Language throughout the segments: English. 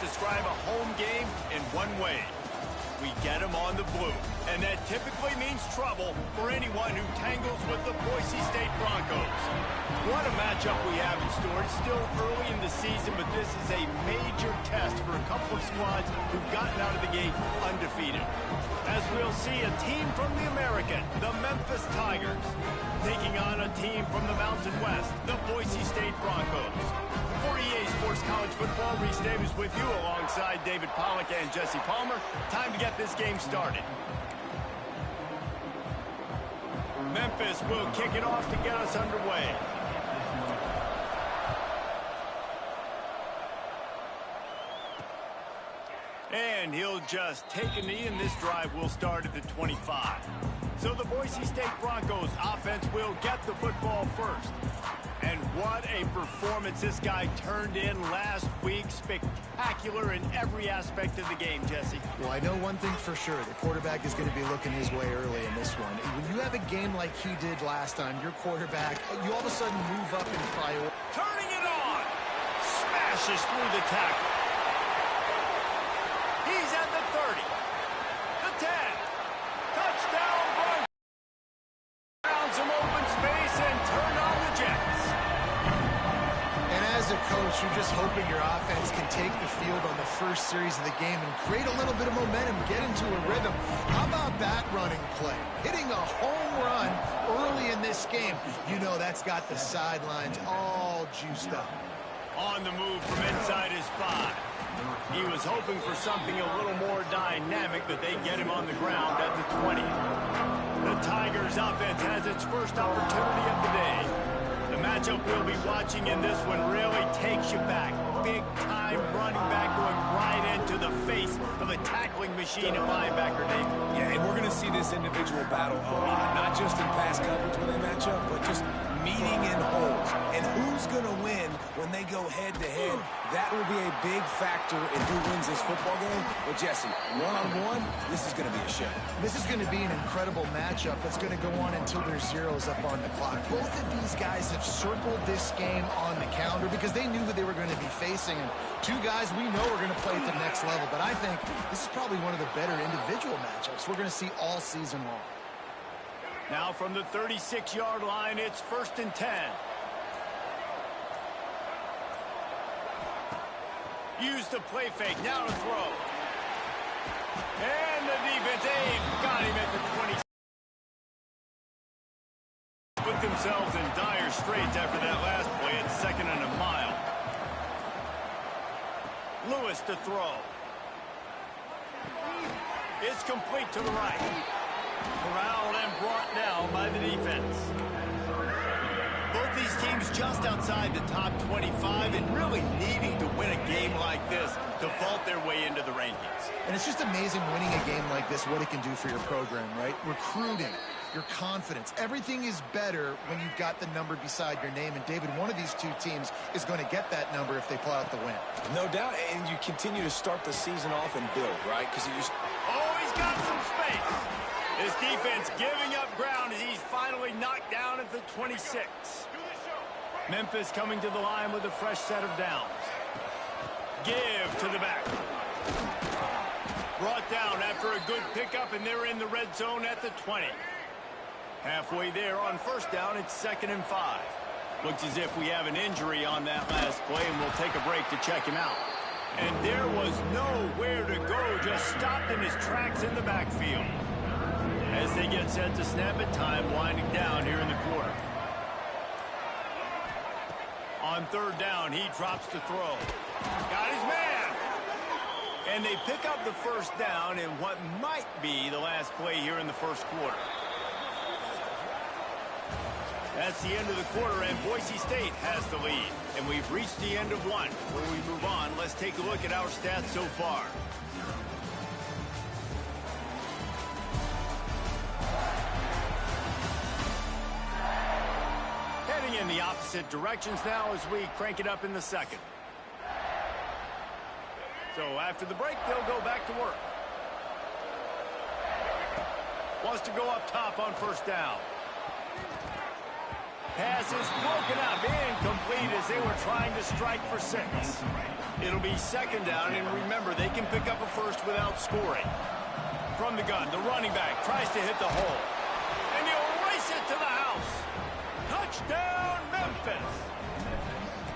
describe a home game in one way. We get them on the blue. And that typically means trouble for anyone who tangles with the Boise State Broncos. What a matchup we have in store. It's still early in the season, but this is a major test for a couple of squads who've gotten out of the gate undefeated. As we'll see, a team from the American, the Memphis Tigers, taking on a team from the Mountain West, the Boise State Broncos. For EA Sports College Football, Reese Davis with you alongside David Pollack and Jesse Palmer. Time to get this game started. Memphis will kick it off to get us underway. And he'll just take a knee, and this drive will start at the 25. So the Boise State Broncos offense will get the football first. And what a performance this guy turned in last week. Spectacular in every aspect of the game, Jesse. Well, I know one thing for sure. The quarterback is going to be looking his way early in this one. When you have a game like he did last time, your quarterback, you all of a sudden move up in priority. Turning it on. Smashes through the tackle. He's at the 30. The 10. Touchdown, Broncos. Found some open space and turned on the Jets. As a coach, you're just hoping your offense can take the field on the first series of the game and create a little bit of momentum, get into a rhythm. How about that running play? Hitting a home run early in this game. You know that's got the sidelines all juiced up. On the move from inside his 5. He was hoping for something a little more dynamic, but they get him on the ground at the 20. The Tigers offense has its first opportunity of the day. The matchup we'll be watching in this one really takes you back. Big-time running back going right into the face of a tackling machine at linebacker, Dave. Yeah, and we're going to see this individual battle a lot, not just in pass coverage when they match up, but just meeting in holes. And who's going to win when they go head-to-head? That will be a big factor in who wins this football game. But, Jesse, one-on-one, this is going to be a show. This is going to be an incredible matchup that's going to go on until there's zeros up on the clock. Both of these guys have circled this game on the calendar because they knew who they were going to be facing. And two guys we know are going to play at the next level. But I think this is probably one of the better individual matchups we're going to see all season long. Now from the 36-yard line, it's 1st and 10. Use the play fake, now to throw. And the defense, they've got him at the 20. Put themselves in dire straits after that last play. It's 2nd and a mile. Lewis to throw. It's complete to the right. Corralled and brought down by the defense. Both these teams just outside the top 25 and really needing to win a game like this to vault their way into the rankings. And it's just amazing winning a game like this, what it can do for your program, right? Recruiting, your confidence. Everything is better when you've got the number beside your name. And, David, one of these two teams is going to get that number if they pull out the win. No doubt, and you continue to start the season off and build, right? Because oh, he's got some space. This defense giving up ground as he's finally knocked down at the 26. Memphis coming to the line with a fresh set of downs. Give to the back. Brought down after a good pickup, and they're in the red zone at the 20. Halfway there on 1st down, it's 2nd and 5. Looks as if we have an injury on that last play, and we'll take a break to check him out. And there was nowhere to go, just stopped in his tracks in the backfield. As they get set to snap it, time winding down here in the quarter. On 3rd down, he drops to throw. Got his man. And they pick up the 1st down in what might be the last play here in the 1st quarter. That's the end of the quarter, and Boise State has the lead. And we've reached the end of one. Before we move on, let's take a look at our stats so far. Heading in the opposite directions now as we crank it up in the 2nd. So after the break, they'll go back to work. Wants to go up top on 1st down. Pass is broken up, incomplete as they were trying to strike for 6. It'll be second down, and remember, they can pick up a first without scoring. From the gun, the running back tries to hit the hole. And he'll race it to the house. Touchdown, Memphis!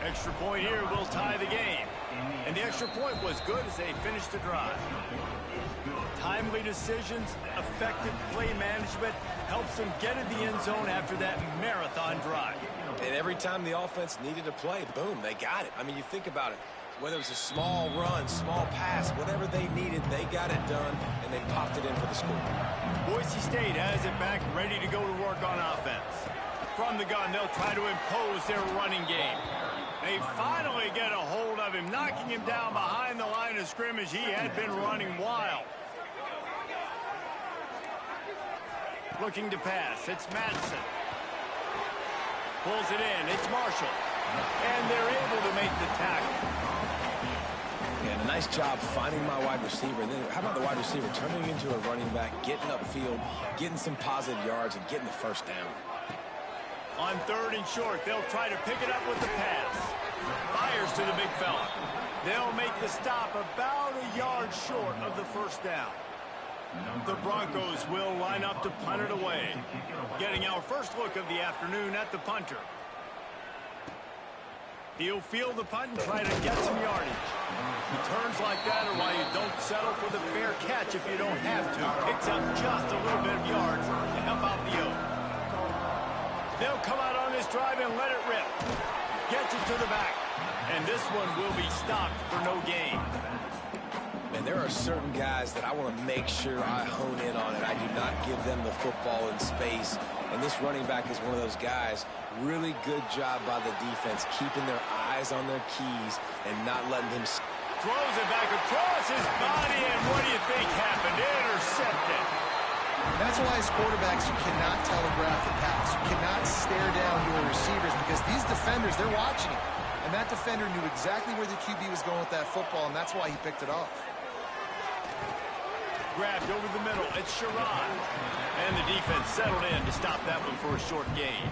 Extra point here will tie the game. And the extra point was good as they finished the drive. Timely decisions, effective play management helps them get in the end zone after that marathon drive. And every time the offense needed to play, boom, they got it. I mean, you think about it. Whether it was a small run, small pass, whatever they needed, they got it done, and they popped it in for the score. Boise State has it back, ready to go to work on offense. From the gun, they'll try to impose their running game. They finally get a hold of him, knocking him down behind the line of scrimmage. He had been running wild. Looking to pass, it's Madison. Pulls it in, it's Marshall. And they're able to make the tackle. And a nice job finding my wide receiver. And then how about the wide receiver turning into a running back, getting upfield, getting some positive yards, and getting the first down. On 3rd and short, they'll try to pick it up with the pass. Fires to the big fella. They'll make the stop about a yard short of the first down. The Broncos will line up to punt it away. Getting our first look of the afternoon at the punter. He'll field the punt and try to get some yardage. Returns like that are why you don't settle for the fair catch if you don't have to. Picks up just a little bit of yards to help out the Oak. They'll come out on this drive and let it rip. Gets it to the back. And this one will be stopped for no gain. And there are certain guys that I want to make sure I hone in on it. I do not give them the football in space. And this running back is one of those guys. Really good job by the defense, keeping their eyes on their keys and not letting him... Throws it back across his body, and what do you think happened? Intercepted. That's why as quarterbacks, you cannot telegraph the pass. You cannot stare down your receivers because these defenders, they're watching it. And that defender knew exactly where the QB was going with that football, and that's why he picked it off. Grabbed over the middle. It's Sherrod. And the defense settled in to stop that one for a short gain.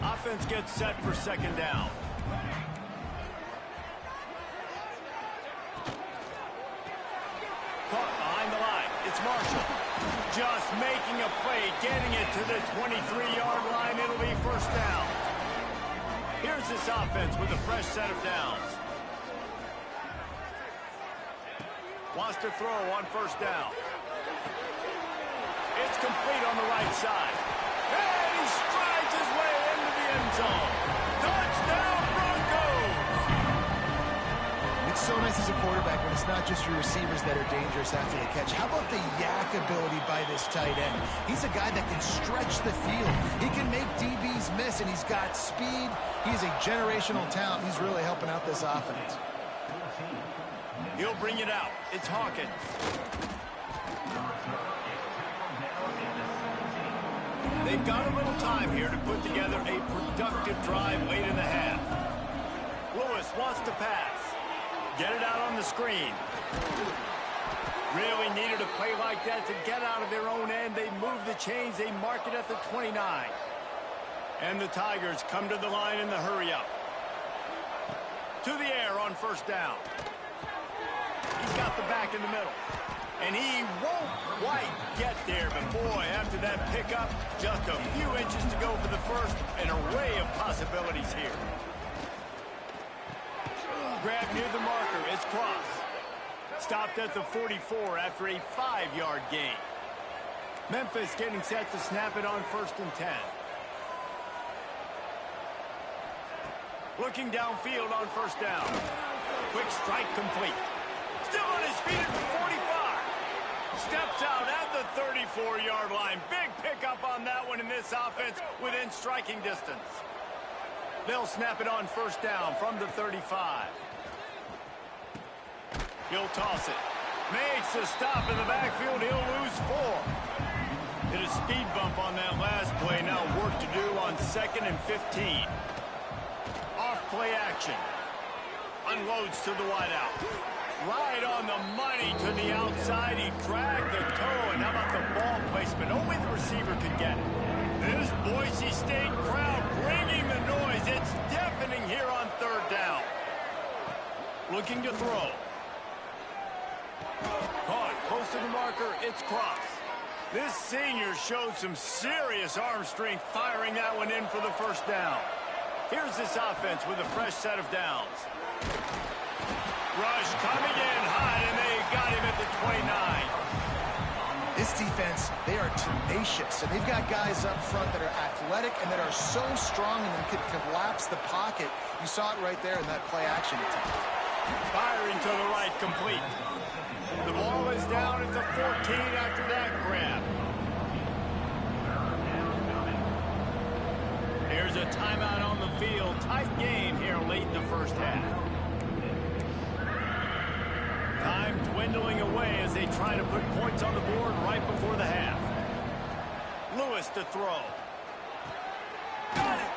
Offense gets set for second down. Caught behind the line. It's Marshall. Just making a play, getting it to the 23-yard line. It'll be first down. Here's this offense with a fresh set of downs. Wants to throw on first down. It's complete on the right side. And he strides his way into the end zone. Touchdown, Broncos! It's so nice as a quarterback when it's not just your receivers that are dangerous after the catch. How about the yak ability by this tight end? He's a guy that can stretch the field. He can make DBs miss, and he's got speed. He's a generational talent. He's really helping out this offense. He'll bring it out. It's Hawkins. They've got a little time here to put together a productive drive late in the half. Lewis wants to pass. Get it out on the screen. Really needed a play like that to get out of their own end. They move the chains. They mark it at the 29. And the Tigers come to the line in the hurry-up. To the air on first down. He's got the back in the middle. And he won't quite get there. But, boy, after that pickup, just a few inches to go for the first. An array of possibilities here. Grab near the marker. It's Cross. Stopped at the 44 after a 5-yard gain. Memphis getting set to snap it on 1st and 10. Looking downfield on first down. Quick strike complete. Still on his feet at the 45. Steps out at the 34-yard line. Big pickup on that one in this offense within striking distance. They'll snap it on first down from the 35. He'll toss it. Makes a stop in the backfield. He'll lose 4. Hit a speed bump on that last play. Now work to do on 2nd and 15. Off play action. Unloads to the wideout. Right on the money to the outside. He dragged the toe. And how about the ball placement? Only the receiver could get it. This Boise State crowd Looking to throw. Caught close to the marker. It's Cross. This senior showed some serious arm strength firing that one in for the first down. Here's this offense with a fresh set of downs. Rush coming in hot, and they got him at the 29. This defense, they are tenacious, and they've got guys up front that are athletic and that are so strong and can collapse the pocket. You saw it right there in that play action attempt. Firing to the right, complete. The ball is down at the 14 after that grab. Here's a timeout on the field. Tight game here late in the first half. Time dwindling away as they try to put points on the board right before the half. Lewis to throw. Got it.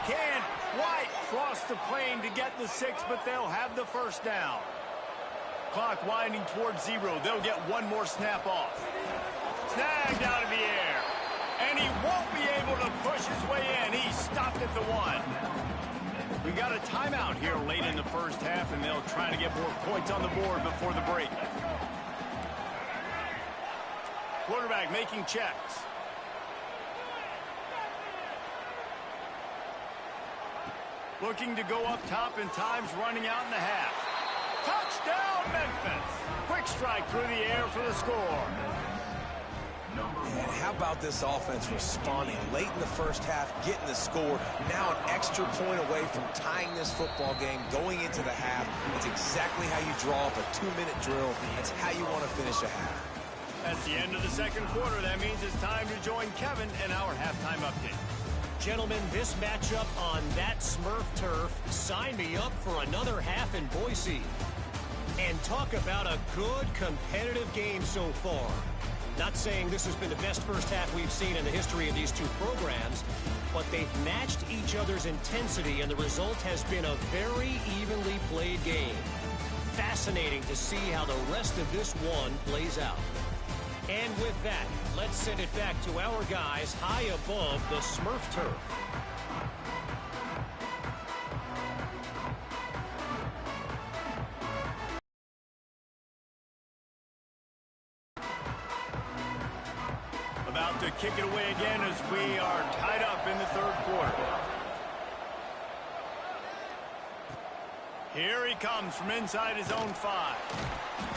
Can't quite cross the plane to get the 6, but they'll have the first down. Clock winding towards 0. They'll get one more snap off. Snagged out of the air. And he won't be able to push his way in. He stopped at the 1. We got a timeout here late in the first half, and they'll try to get more points on the board before the break. Quarterback making checks. Looking to go up top, and time's running out in the half. Touchdown, Memphis! Quick strike through the air for the score. And how about this offense responding late in the first half, getting the score, now an extra point away from tying this football game going into the half. It's exactly how you draw up a 2-minute drill. That's how you want to finish a half. At the end of the second quarter, that means it's time to join Kevin in our halftime update. Gentlemen, this matchup on that Smurf turf, sign me up for another half in Boise. And talk about a good competitive game so far. Not saying this has been the best first half we've seen in the history of these two programs, but they've matched each other's intensity, and the result has been a very evenly played game. Fascinating to see how the rest of this one plays out. And with that, let's send it back to our guys high above the Smurf turf. About to kick it away again as we are tied up in the third quarter. Here he comes from inside his own 5.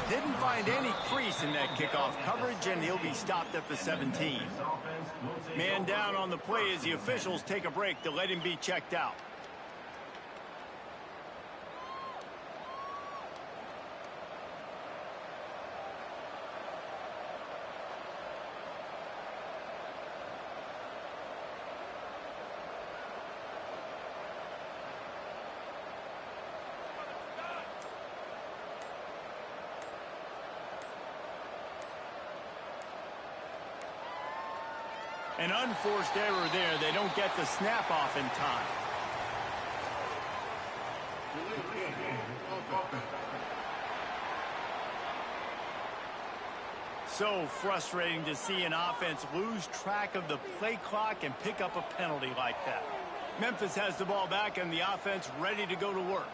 Didn't find any crease in that kickoff coverage, and he'll be stopped at the 17. Man down on the play as the officials take a break to let him be checked out. An unforced error there. They don't get the snap off in time. So frustrating to see an offense lose track of the play clock and pick up a penalty like that. Memphis has the ball back and the offense ready to go to work.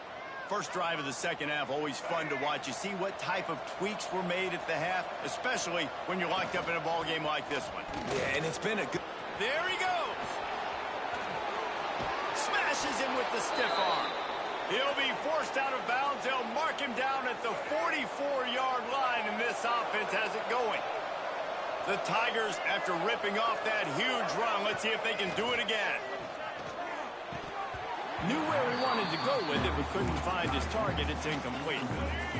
First drive of the second half, always fun to watch. You see what type of tweaks were made at the half, especially when you're locked up in a ball game like this one. Yeah, and it's been a good... There he goes. Smashes him with the stiff arm. He'll be forced out of bounds. They'll mark him down at the 44-yard line, and this offense has it going. The Tigers, after ripping off that huge run, let's see if they can do it again. Knew where he wanted to go with it, but couldn't find his target. It's incomplete.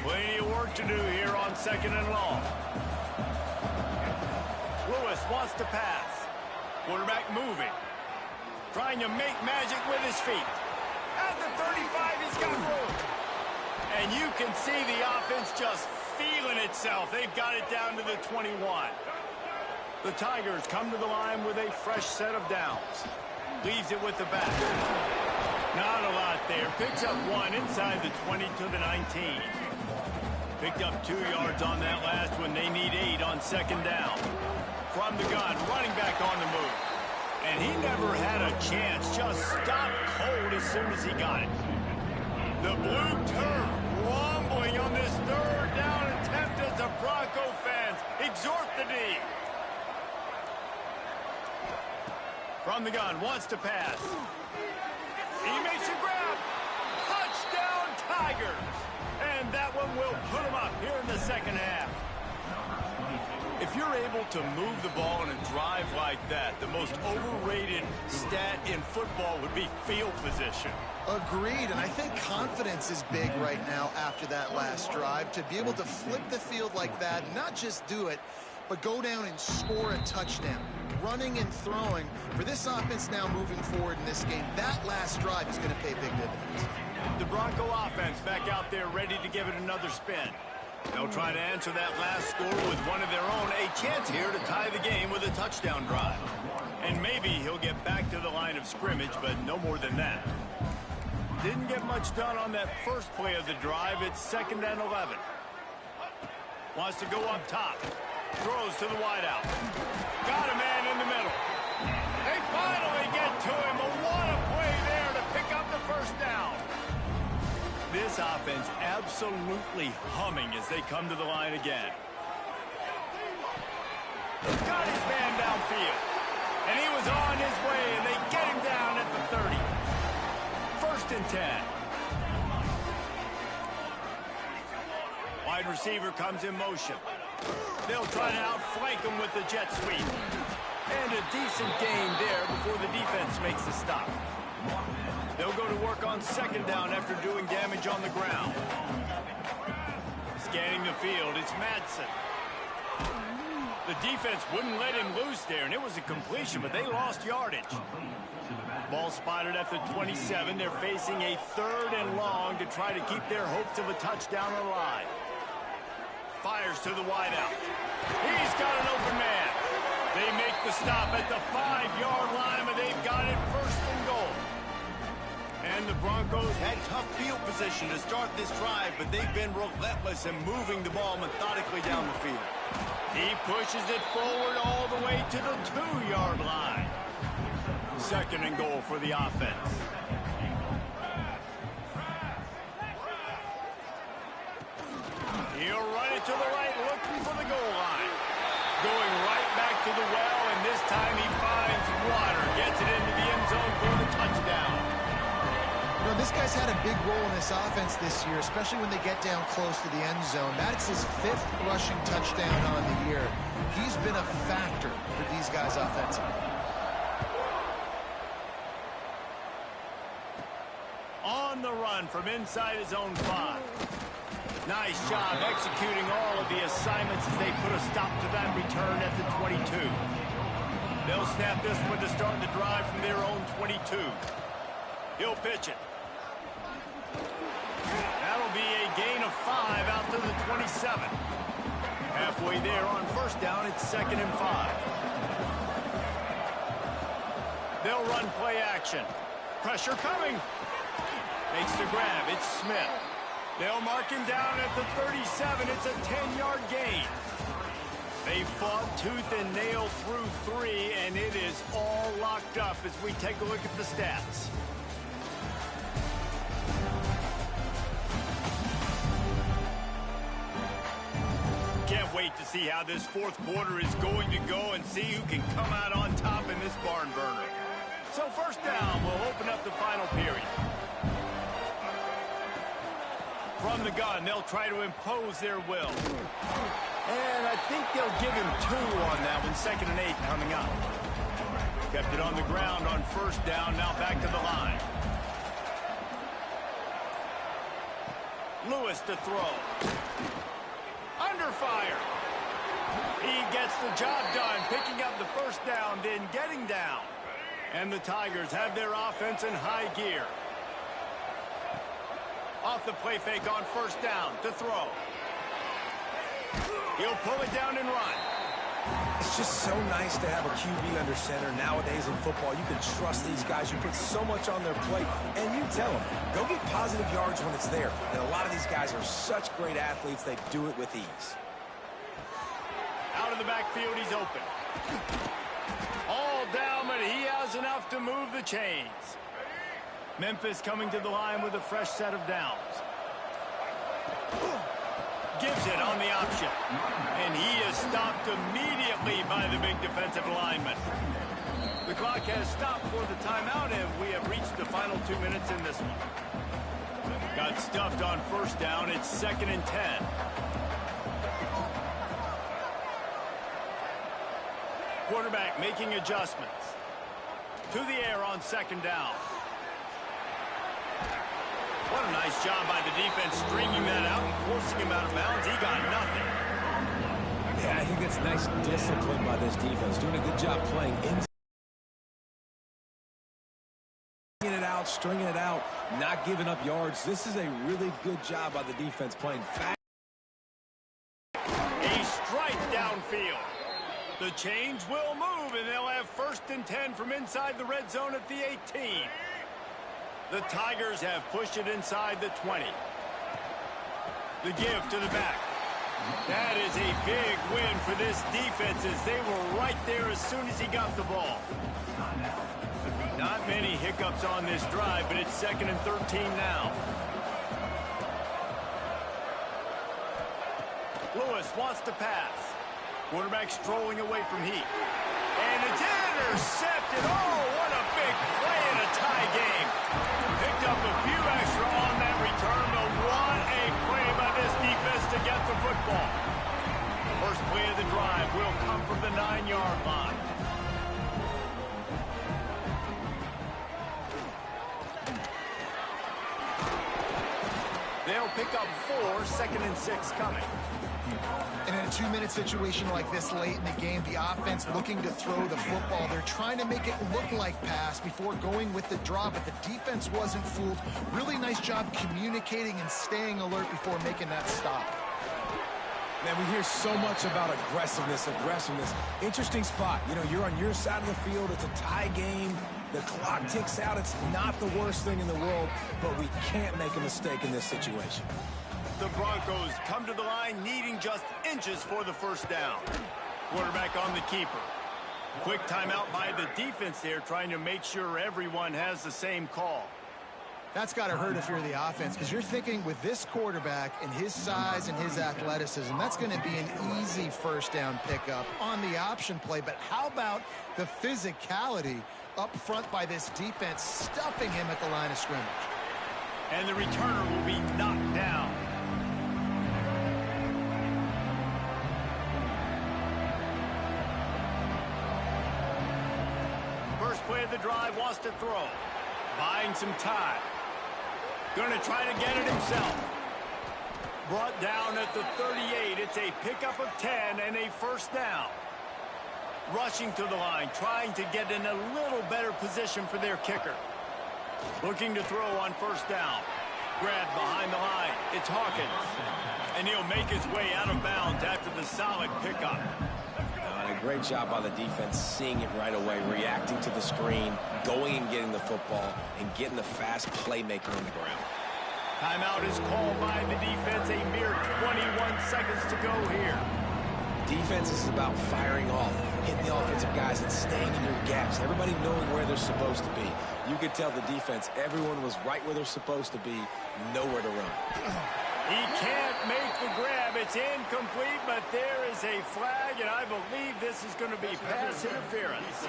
Plenty of work to do here on 2nd and long. Lewis wants to pass. Quarterback moving. Trying to make magic with his feet. At the 35, he's got room. And you can see the offense just feeling itself. They've got it down to the 21. The Tigers come to the line with a fresh set of downs. Leaves it with the back. Not a lot there. Picks up 1 inside the 20 to the 19. Picked up 2 yards on that last one. They need 8 on 2nd down. From the gun, running back on the move. And he never had a chance. Just stopped cold as soon as he got it. The blue turf going on this third down attempt as the Bronco fans exhort the D. From the gun, wants to pass. He makes a grab. Touchdown, Tigers. And that one will put them up here in the second half. If you're able to move the ball in a drive like that, the most overrated stat in football would be field position. Agreed, and I think confidence is big right now after that last drive. To be able to flip the field like that, not just do it, but go down and score a touchdown. Running and throwing, for this offense now moving forward in this game, that last drive is going to pay big dividends. The Bronco offense back out there ready to give it another spin. They'll try to answer that last score with one of their own. A chance here to tie the game with a touchdown drive. And maybe he'll get back to the line of scrimmage, but no more than that. Didn't get much done on that first play of the drive. It's 2nd and 11. Wants to go up top. Throws to the wideout. Got a man in the middle. They finally get to him. What a play there to pick up the first down. This offense absolutely humming as they come to the line again. Got his man downfield. And he was on his way, and they get him down at the 30. 1st and 10. Wide receiver comes in motion. They'll try to outflank him with the jet sweep. And a decent gain there before the defense makes the stop. They'll go to work on 2nd down after doing damage on the ground. Scanning the field, it's Madsen. The defense wouldn't let him loose there, and it was a completion, but they lost yardage. Ball spotted at the 27. They're facing a 3rd and long to try to keep their hopes of a touchdown alive. Fires to the wideout. He's got an open man. They make the stop at the 5-yard line, but they've got it 1st and goal. And the Broncos had tough field position to start this drive, but they've been relentless in moving the ball methodically down the field. He pushes it forward all the way to the 2-yard line. 2nd and goal for the offense. He'll run it to the right, looking for the goal line. Going right back to the well, and this time he finds water. Gets it into the end zone for the touchdown. You know, this guy's had a big role in this offense this year, especially when they get down close to the end zone. That's his 5th rushing touchdown on the year. He's been a factor for these guys offensively. On the run from inside his own 5. Nice job executing all of the assignments as they put a stop to that return at the 22. They'll snap this one to start the drive from their own 22. He'll pitch it. That'll be a gain of 5 out to the 27. Halfway there on 1st down, it's 2nd and 5. They'll run play action. Pressure coming. Makes the grab. It's Smith. They'll mark him down at the 37. It's a 10-yard gain. They fought tooth and nail through 3, and it is all locked up as we take a look at the stats. Can't wait to see how this 4th quarter is going to go and see who can come out on top in this barn burner. So 1st down, we'll open up the final period. From the gun, they'll try to impose their will. And I think they'll give him 2 on that one. 2nd and 8 coming up. Kept it on the ground on 1st down, now back to the line. Lewis to throw. Under fire. He gets the job done, picking up the 1st down, then getting down. And the Tigers have their offense in high gear. Off the play fake on 1st down to throw. He'll pull it down and run. It's just so nice to have a QB under center. Nowadays in football, you can trust these guys. You put so much on their plate, and you tell them, go get positive yards when it's there. And a lot of these guys are such great athletes, they do it with ease. Out of the backfield, he's open. All down, but he has enough to move the chains. Memphis coming to the line with a fresh set of downs. Gives it on the option. And he is stopped immediately by the big defensive lineman. The clock has stopped for the timeout, and we have reached the final 2 minutes in this one. Got stuffed on first down. It's 2nd and 10. Quarterback making adjustments. To the air on 2nd down. What a nice job by the defense stringing that out and forcing him out of bounds. He got nothing. Yeah, I think that's nice discipline by this defense. Doing a good job playing inside. Stringing it out, not giving up yards. This is a really good job by the defense playing fast. A strike downfield. The chains will move, and they'll have 1st and 10 from inside the red zone at the 18. The Tigers have pushed it inside the 20. The give to the back. That is a big win for this defense as they were right there as soon as he got the ball. Not many hiccups on this drive, but it's 2nd and 13 now. Lewis wants to pass. Quarterback strolling away from heat. And it's intercepted. Oh, what a big play in a tie game. Picked up a few extra on that return, but what a play by this defense to get the football. First play of the drive will come from the 9-yard line. They'll pick up 4, 2nd and 6 coming. And in a 2-minute situation like this late in the game, the offense looking to throw the football. They're trying to make it look like pass before going with the draw, but the defense wasn't fooled. Really nice job communicating and staying alert before making that stop. Man, we hear so much about aggressiveness. Interesting spot. You know, you're on your side of the field. It's a tie game. The clock ticks out. It's not the worst thing in the world, but we can't make a mistake in this situation. The Broncos come to the line needing just inches for the 1st down. Quarterback on the keeper. Quick timeout by the defense there, trying to make sure everyone has the same call. That's got to hurt if you're the offense, because you're thinking with this quarterback and his size and his athleticism, that's going to be an easy 1st down pickup on the option play. But how about the physicality up front by this defense, stuffing him at the line of scrimmage? And the returner will be knocked down. First play of the drive, wants to throw. Buying some time. Going to try to get it himself. Brought down at the 38. It's a pickup of 10 and a 1st down. Rushing to the line, trying to get in a little better position for their kicker. Looking to throw on 1st down. Grabbed behind the line. It's Hawkins. And he'll make his way out of bounds after the solid pickup. A great job by the defense, seeing it right away, reacting to the screen, going and getting the football, and getting the fast playmaker on the ground. Timeout is called by the defense. A mere 21 seconds to go here. Defense is about firing off, hitting the offensive guys and staying in your gaps. Everybody knowing where they're supposed to be. You could tell the defense, everyone was right where they're supposed to be, nowhere to run. He can't make the grab. It's incomplete, but there is a flag, and I believe this is going to be pass interference.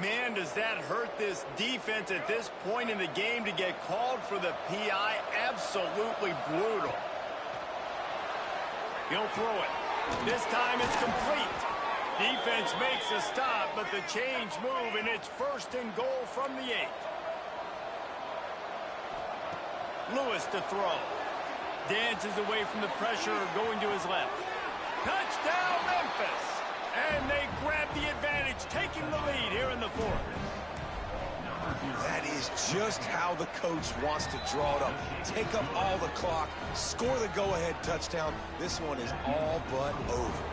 Man, does that hurt this defense at this point in the game to get called for the PI. Absolutely brutal. He'll throw it. This time it's complete. Defense makes a stop, but the chains move, and it's 1st and goal from the 8. Lewis to throw. Dances away from the pressure, going to his left. Touchdown, Memphis! And they grab the advantage, taking the lead here in the 4th. That is just how the coach wants to draw it up. Take up all the clock, score the go-ahead touchdown. This one is all but over.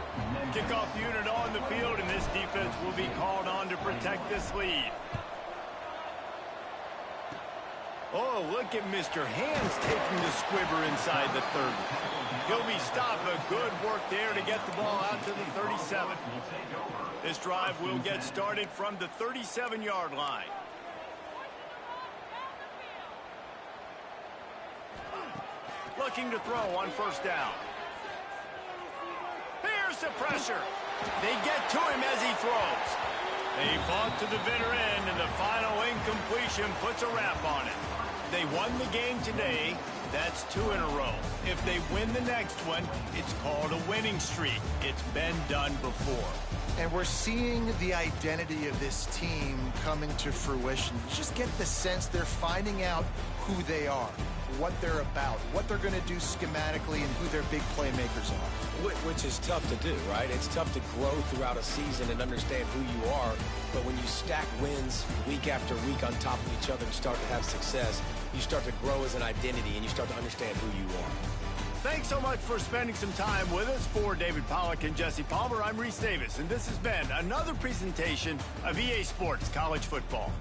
Kickoff unit on the field, and this defense will be called on to protect this lead. Oh, look at Mr. Hands taking the squibber inside the 30. He'll be stopped, but good work there to get the ball out to the 37. This drive will get started from the 37-yard line. looking to throw on first down. Here's the pressure. They get to him as he throws. They fought to the bitter end, and the final incompletion puts a wrap on it. They won the game today. That's 2 in a row. If they win the next one, it's called a winning streak. It's been done before. And we're seeing the identity of this team coming to fruition. You just get the sense they're finding out who they are, what they're about, what they're going to do schematically, and who their big playmakers are. Which is tough to do, right? It's tough to grow throughout a season and understand who you are. But when you stack wins week after week on top of each other and start to have success, you start to grow as an identity and you start to understand who you are. Thanks so much for spending some time with us. For David Pollack and Jesse Palmer, I'm Reese Davis, and this has been another presentation of EA Sports College Football.